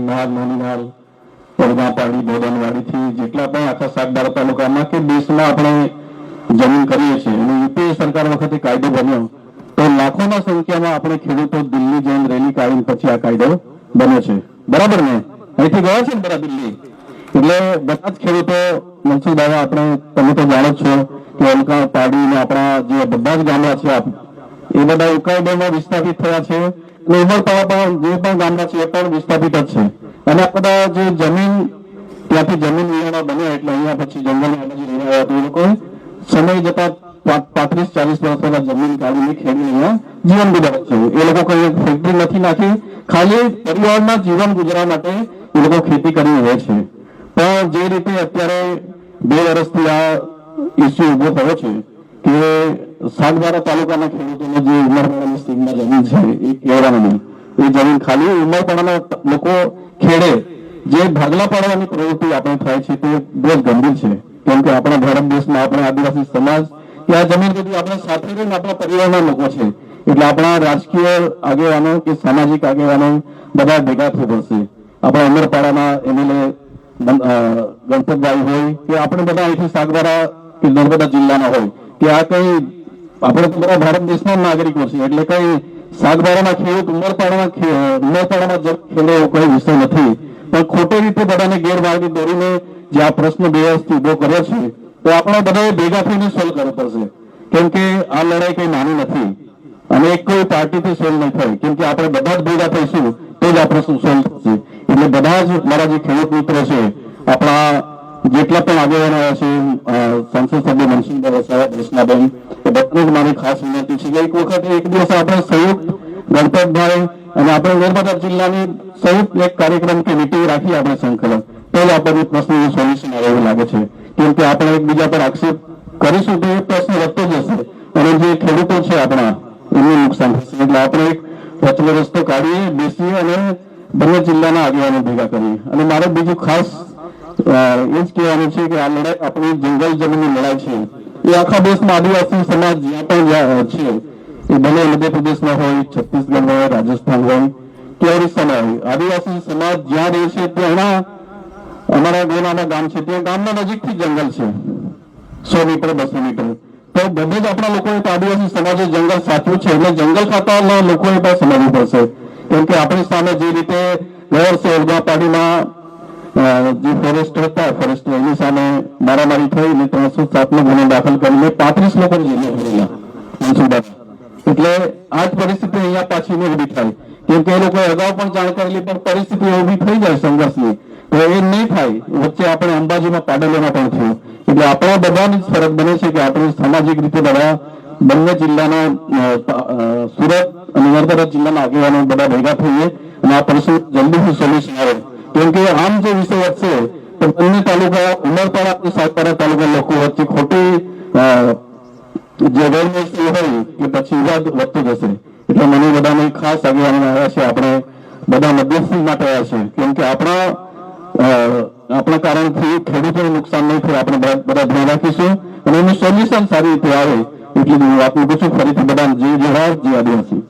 सिन्नार नोनीनाल પડગાપાડી બોડનવાડીથી જેટલા પણ આખા સાગબારા તાલુકામાં કે દેશમાં આપણે જમીન કરીએ છીએ અને યુપીએ સરકાર વખતે કાયદો બન્યો તો લાખોના સંખ્યામાં આપણે ખેડૂતો દિલ્હી જઈને રેલી કાઢીને પછી આ કાયદો બન્યો છે, બરાબર ને? અહીંથી ગયા છે ને બધા દિલ્હી, એટલે બધા જ ખેડૂતો મનસુખ દાદા આપણે તમે તો જાણો છો કે ઉલ્કા પાડી ને આપણા જે બધા જ ગામડા છે એ બધા ઉકાઈડોમાં વિસ્થાપિત થયા છે અને ઉમરપાડા જે પણ ગામડા છે એ પણ વિસ્થાપિત જ છે અને આ બધા જે જમીન ત્યાંથી જમીન વિહોણા બન્યા એટલે અહીંયા પછી જંગલની આજુબાજુ રહ્યા હતા એ લોકો સમય જતા 35-40 વર્ષ પહેલા જમીન કાઢીને ખેડી અહીંયા જીવન ગુજારે છે। એ લોકો કોઈ ફેક્ટરી નથી નાખી, ખાલી પરિવારના જીવન ગુજારવા માટે એ લોકો ખેતી કરી રહે છે। પણ જે રીતે અત્યારે 2 વર્ષથી આ ઇસ્યુ ઉભો થયો છે કે સાગબારા તાલુકાના ખેડૂતોને જે ઉમરપાડાની સીમમાં જમીન છે એ કહેવાનું નહીં, એ જમીન ખાલી ઉમરપાડાના લોકો ખેડે, જે ભાગલા પાડવાની પ્રવૃત્તિ આપણે થાય છે તે બહુ જ ગંભીર છે। કેમ કે આપણા ભારત દેશમાં આપણે આદિવાસી સમાજ કે આ જમીન બધી આપણા સાથે રહીને આપણા પરિવારના લોકો છે એટલે આપણા રાજકીય આગેવાનો કે સામાજિક આગેવાનો બધા ભેગા થવું પડશે। આપણા ઉમરપાડાના એમએલએ ગણપતભાઈ હોય કે આપણે બધા અહીંથી સાગબારા કે નર્મદા જિલ્લાના હોય કે આ કઈ આપણે તો બધા ભારત દેશના નાગરિકો છે એટલે કઈ સાગબારાના ખેડૂત ઉમરપાડામાં ખેડે એવો કોઈ વિષય નથી, પણ ખોટી રીતે બધાને ગેરમાર્ગે દોરીને જે આ પ્રશ્ન 2 વર્ષથી ઉભો કર્યો છે તો આપણે બધાએ ભેગા થઈને સોલ્વ કરવો પડશે। કેમ કે આ લડાઈ કઈ નાની નથી અને એક કોઈ પાર્ટીથી સોલ્વ નહીં થાય, કેમ કે આપણે બધા જ ભેગા થઈશું તો જ આ પ્રશ્ન સોલ્વ થશે। એટલે બધા જ મારા જે ખેડૂત મિત્રો છે, આપણા જેટલા પણ આગેવાનો આવ્યા છે, સંસદ સભ્ય મનસુખભાઈ વસાવા, કૃષ્ણાબેન, એ બધાને મારી ખાસ વિનંતી છે કે એક વખત એક દિવસ આપણે સંયુક્ત ગણપતભાઈ અને આપણે નર્મદા જિલ્લાની સંયુક્ત એક કાર્યક્રમ કે મીટિંગ રાખી આપણે સંકલન, તો જ આપણને પ્રશ્નનું સોલ્યુશન આવે એવું લાગે છે। કેમ કે આપણે એકબીજા પર આક્ષેપ કરીશું તો એ પ્રશ્ન વધતો જશે અને જે ખેડૂતો છે આપણા એમને નુકસાન થશે। એટલે આપણે એક વચલો રસ્તો કાઢીએ, બેસીએ અને બંને જિલ્લાના આગેવાનો ભેગા કરીએ। અને મારે બીજું ખાસ એ જ કહેવાનું છે કે આ લડાઈ આપણી જંગલ જમીનની લડાઈ છે એ આખા દેશમાં આદિવાસી સમાજ જ્યાં પણ છે એ ભલે મધ્યપ્રદેશમાં હોય, છત્તીસગઢમાં હોય, રાજસ્થાન હોય કે ઓરિસ્સામાં હોય, આદિવાસી સમાજ જ્યાં રહે છે ત્યાં અમારા ગોનાના ગામ છે ત્યાં ગામના નજીકથી જંગલ છે 100 મીટર 200 મીટર, તો બધે જ આપણા લોકોએ આદિવાસી સમાજે જંગલ સાચવ્યું છે એટલે જંગલ ખાતાના લોકોએ પણ સમજવું પડશે। કેમ કે આપણી સામે જે રીતે ગયા વર્ષે ઓલગાપાડીમાં જે ફોરેસ્ટ હતા, ફોરેસ્ટ એની સામે મારામારી થઈ ને 307નો ગુનો દાખલ કરીને 35 લોકો જેલમાં ભરેલા। એટલે આ જ પરિસ્થિતિ અહીંયા પાછી નહીં ઉભી થાય, કેમ કે એ લોકોએ અગાઉ પણ જાણ કરેલી પણ પરિસ્થિતિ ઉભી થઈ જાય સંઘર્ષની તો એ નહીં થાય। વચ્ચે આપણે અંબાજીમાં પાડેલોમાં પણ થયું, એટલે આપણા બધાની ફરજ બને છે કે આપણે સામાજિક રીતે બધા બંને જિલ્લાના સુરત અને નર્મદા જિલ્લાના આગેવાનો બધા ભેગા થઈએ અને આ પ્રશ્ન જલ્દીથી સોલ્યુશન આવે। કેમ કે આમ જે વિષય વધશે તો બંને તાલુકા ઉમરપાડા અને સાગબારા તાલુકા લોકો વચ્ચે ખોટી જે ગેરમેળ હોય કે પછી વિવાદ વધતો જશે। એટલે મને બધાને ખાસ આગેવાનો આવ્યા છે, આપણે બધા મધ્યસ્થી માટે આવ્યા છે, કેમ કે આપણા કારણથી ખેડૂતોને નુકસાન નહીં થાય, આપણે બધા ધ્યાન રાખીશું અને એનું સોલ્યુશન સારી રીતે આવે એટલી વાત મૂકું છું। ફરીથી બધા જે જવાબ જે આદિવાસી